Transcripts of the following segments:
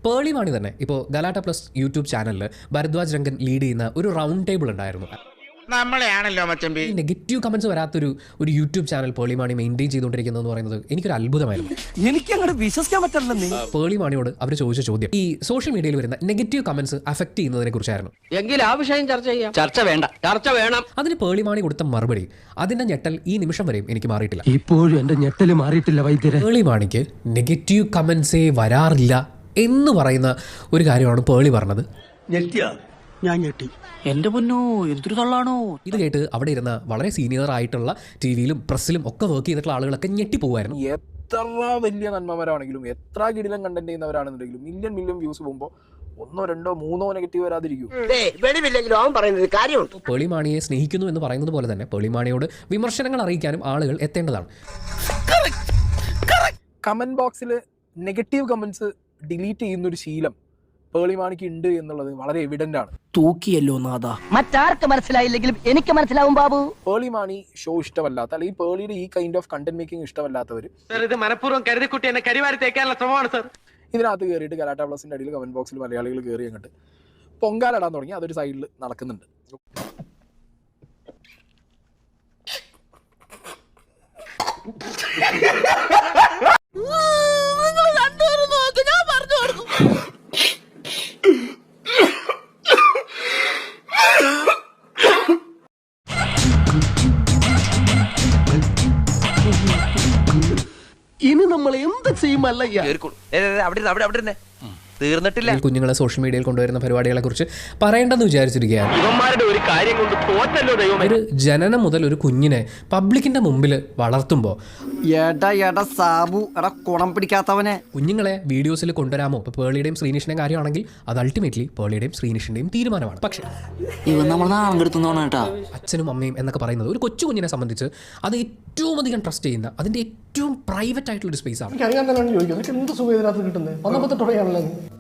പേളിമാണി തന്നെ ഇപ്പോൾ Galatta plus YouTube ചാനലിൽ ഭരദ്വാജ് രംഗൻ ലീഡ് ചെയ്യുന്ന ഒരു റൗണ്ട് ടേബിൾ ഉണ്ടായിരുന്നു. നമ്മളെയാണല്ലോ മച്ചമ്പി. Negative comments വരാത്തൊരു YouTube channel Pearle Maaney maintain ചെയ്തുകൊണ്ടിരിക്കുന്നതെന്ന് പറയുന്നത് എനിക്കൊരു അത്ഭുതമായിരുന്നു. എനിക്ക് അങ്ങോട്ട് വിശ്വസിക്കാൻ പറ്റില്ല. പേളിമാണിയോട് അവർ ചോദിച്ച ചോദ്യം ഈ സോഷ്യൽ മീഡിയയിൽ വരുന്ന നെഗറ്റീവ് കമന്റ്സ് അഫക്ട് ചെയ്യുന്നതിനെ കുറിച്ചായിരുന്നു. എങ്കിൽ ആ വിഷയം ചർച്ച ചെയ്യാം. ചർച്ച വേണ്ട, ചർച്ച വേണം. അതിന് പേളിമാണി കൊടുത്ത മറുപടി, അതിന്റെ ഞെട്ടൽ ഈ നിമിഷം വരെയും എനിക്ക് മാറിയിട്ടില്ല. ഇപ്പോഴും എന്റെ ഞെട്ടല് മാറിയിട്ടില്ല വൈദ്യരെ. പേളിമാണിക്ക് നെഗറ്റീവ് കമന്റ്സേ വരാറില്ല എന്ന് പറയുന്ന ഒരു കാര്യമാണ് പേളി പറഞ്ഞത്. ഞാൻ ഞെട്ടി. എന്റെ പൊന്നോ, എന്തൊരു തള്ളാണോ ഇത് കേട്ട് അവിടെ ഇരുന്ന വളരെ സീനിയർ ആയിട്ടുള്ള ടിവിയിലും പ്രസ്സിലും ഒക്കെ വർക്ക് ചെയ്തിട്ടുള്ള ആളുകളൊക്കെ ഞെട്ടിപ്പോവായിരുന്നു. എത്ര വലിയ നന്മമാരാണെങ്കിലും എത്ര കിടിലം കണ്ടന്റ് ചെയ്യുന്നവരാണെന്നുണ്ടെങ്കിലും മില്യൺ വ്യൂസ് പോകുമ്പോൾ 1, 2, 3 നെഗറ്റീവ് വരാതിരിക്കും. പേളിമാണിയെ സ്നേഹിക്കുന്നു എന്ന് പറയുന്നത് പോലെ തന്നെ പേളിമാണിയോട് വിമർശനങ്ങൾ അറിയിക്കാനും ആളുകൾ എത്തേണ്ടതാണ്. കമന്റ് ബോക്സിൽ നെഗറ്റീവ് കമന്റ്സ് ഡിലീറ്റ് ചെയ്യുന്നൊരു ശീലം പേളിമാണിക്ക് ഉണ്ട് എന്നുള്ളത് വളരെ എവിഡന്റ് ആണ്. തൂക്കിയല്ലോ നാഥ. മറ്റാർക്ക് മനസ്സിലായില്ലെങ്കിലും എനിക്ക് മനസ്സിലാവും ബാബു. പേളിമാണി ഷോ ഇഷ്ടമല്ലാത്ത അല്ലെങ്കിൽ പേളിയുടെ ഈ കൈൻഡ് ഓഫ് കണ്ടന്റ് മേക്കിംഗ് ഇഷ്ടമല്ലാത്തവർ ഇത് മനഃപൂർവ്വം കരുതിക്കുട്ടി എന്നെ കരിവാരി തേക്കാനുള്ള ശ്രമമാണ് സർ. ഇതിനകത്ത് കയറിയിട്ട് ഗലാട്ട പ്ലസിന്റെ അടിയിൽ കമന്റ് ബോക്സിൽ മലയാളികൾ കയറി അങ്ങോട്ട് പൊങ്കാലിടാൻ തുടങ്ങി. അതൊരു സൈഡിൽ നടക്കുന്നുണ്ട്. ഇനി നമ്മൾ എന്ത് ചെയ്യുമല്ലയ്യ. തീർന്നിട്ടില്ല. കുഞ്ഞുങ്ങളെ സോഷ്യൽ മീഡിയയിൽ കൊണ്ടുവരുന്ന പരിപാടികളെ കുറിച്ച് പറയേണ്ടെന്ന് വിചാരിച്ചിരിക്കുകയാണ്. ഒരു കാര്യം കൊണ്ട് തോറ്റല്ലോ ദൈവം. ഒരു ജനനം മുതൽ ഒരു കുഞ്ഞിനെ പബ്ലിക്കിന്റെ മുമ്പിൽ വളർത്തുമ്പോൾ സാബു കുണം പിടിക്കാത്തവനെ കുഞ്ഞുങ്ങളെ വീഡിയോസിൽ കൊണ്ടുവരാമോ? ഇപ്പോൾ പേളിയുടെയും ശ്രീനിഷിന്റെയും കാര്യമാണെങ്കിൽ അത് അൾട്ടിമേറ്റ്ലി പേളിയുടെയും ശ്രീനിഷിന്റെയും തീരുമാനമാണ്. പക്ഷേ ഇവൻ നമ്മൾ നാളെടുത്തോണ കേട്ടാ. അച്ഛനും അമ്മയും എന്നൊക്കെ പറയുന്നത് ഒരു കൊച്ചു കുഞ്ഞിനെ സംബന്ധിച്ച് അത് ഏറ്റവും അധികം ട്രസ്റ്റ് ചെയ്യുന്ന അതിന്റെ ഏറ്റവും പ്രൈവറ്റ് ആയിട്ടുള്ള ഒരു സ്പേസ് ആണ്.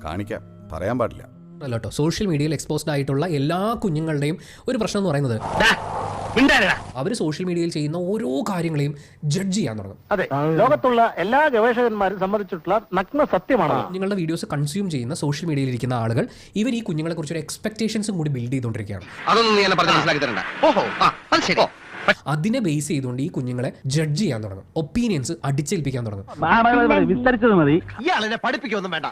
കാണിക്കാം, പറയാൻ പാടില്ല അല്ലോട്ടോ. സോഷ്യൽ മീഡിയയിൽ എക്സ്പോസ്ഡ് ആയിട്ടുള്ള എല്ലാ കുഞ്ഞുങ്ങളുടെയും ഒരു പ്രശ്നം എന്ന് പറയുന്നത് അവർ സോഷ്യൽ മീഡിയയിൽ ചെയ്യുന്ന ഓരോ കാര്യങ്ങളെയും ജഡ്ജ് ചെയ്യാൻ തുടങ്ങും. അതെ, ലോകത്തുള്ള എല്ലാ ഗവേഷകന്മാരും സമ്മതിച്ചിട്ടുള്ള നഗ്ന സത്യമാണ്. നിങ്ങളുടെ വീഡിയോസ് കൺസ്യൂം ചെയ്യുന്ന സോഷ്യൽ മീഡിയയിൽ ഇരിക്കുന്ന ആളുകൾ ഇവർ ഈ കുഞ്ഞുങ്ങളെ കുറിച്ച് ഒരു എക്സ്പെക്ടേഷൻസും കൂടി ബിൽഡ് ചെയ്തുകൊണ്ടിരിക്കുകയാണ്. അതൊന്നും നീ എന്നെ പറഞ്ഞ് മനസ്സിലാക്കി തരണ്ട. ഓഹോ, അത് ശരി. അതിനെ ബേസ് ചെയ്തുകൊണ്ട് ഈ കുഞ്ഞുങ്ങളെ ജഡ്ജ് ചെയ്യാൻ തുടങ്ങും, ഒപ്പീനിയൻസ് അടിച്ചേൽപ്പിക്കാൻ തുടങ്ങും. വിസ്തരിച്ചത് മതി. ഇയാളെ പഠിപ്പിക്കൊന്നും വേണ്ട,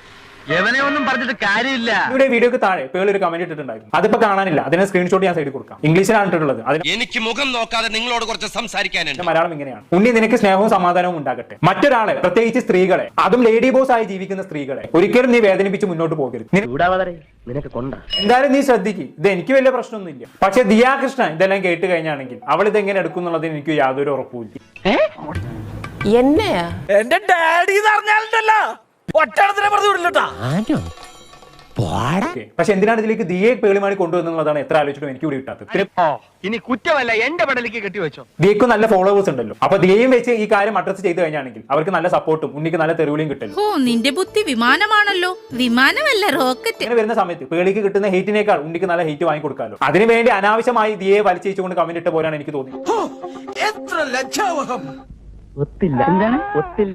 എവനെ ഒന്നും പറഞ്ഞിട്ട് കാര്യമില്ല. ഇവിടെ വീഡിയോക്ക് താഴെ പേളി ഒരു കമന്റ് ഇട്ടിട്ടുണ്ടായിരുന്നു. അതിപ്പോ കാണാനില്ല. അതിനെ സ്ക്രീൻഷോട്ട് ഞാൻ സൈഡിൽ കൊടുക്കാം. ഇംഗ്ലീഷിലാണ് ഇട്ടിട്ടുള്ളത്. എനിക്ക് മുഖം നോക്കാതെ നിങ്ങളോട് കുറച്ച് സംസാരിക്കാനുണ്ട്. മലയാളം ഇങ്ങനെയാണ്: ഉണ്ണി നിനക്ക് സ്നേഹവും സമാധാനവും ഉണ്ടാകട്ടെ. മറ്റൊരാളെ, പ്രത്യേകിച്ച് സ്ത്രീകളെ, അതും ലേഡി ബോസ് ആയി ജീവിക്കുന്ന സ്ത്രീകളെ ഒരിക്കലും നീ വേദനിപ്പിച്ച് മുന്നോട്ട് പോകരുത്. എന്തായാലും നീ ശ്രദ്ധിക്കും. ഇത് എനിക്ക് വലിയ പ്രശ്നമൊന്നുമില്ല. പക്ഷെ ദിയാ കൃഷ്ണ ഇതെല്ലാം കേട്ട് കഴിഞ്ഞാണെങ്കിൽ അവൾ ഇതെങ്ങനെ എടുക്കും എന്നുള്ളതിന് എനിക്ക് യാതൊരു ഉറപ്പുമില്ല. എന്റെ ഡാഡി പറഞ്ഞാലുണ്ടല്ലോ ഒറ്റടത്തിനെ പറഞ്ഞു വിടില്ലട്ടാ. പക്ഷെ എന്തിനാണ് ഇതിലേക്ക് ദിയെ പേളിമാണി കൊണ്ടുവന്നുള്ളതാണ് എത്ര ആലോചിച്ചിട്ടും എനിക്ക് കൂടി കിട്ടാത്തത്. ഇനി കുറ്റമല്ല, എന്റെ പടലേക്ക് കെട്ടിവെച്ചോ. ദിയക്കും നല്ല ഫോളോവേഴ്സ് ഉണ്ടല്ലോ. അപ്പൊ ദിയയും വെച്ച് ഈ കാര്യം അഡ്രസ് ചെയ്ത് കഴിഞ്ഞാണെങ്കിൽ അവർക്ക് നല്ല സപ്പോർട്ടും ഉണ്ണിക്ക് നല്ല തെരുവിളിയും കിട്ടും. ഓ, നിന്റെ ബുദ്ധി വിമാനമാണല്ലോ. വിമാനമല്ല, റോക്കറ്റ്. ഇങ്ങനെ വരുന്ന സമയത്ത് പേളിക്ക് കിട്ടുന്ന ഹെയ്റ്റിനേക്കാൾ ഉണ്ണിക്ക് നല്ല ഹെയ്റ്റ് വാങ്ങി കൊടുക്കാമല്ലോ. അതിനുവേണ്ടി അനാവശ്യമായി ദിയെ വലിച്ചേച്ചുകൊണ്ട് കമന്റ് ഇട്ട പോലെയാണ് എനിക്ക് തോന്നിയത്. എത്ര ലജ്ജാവഹം. ഒത്തില്ല. എന്താണ് ഒത്തില്ല?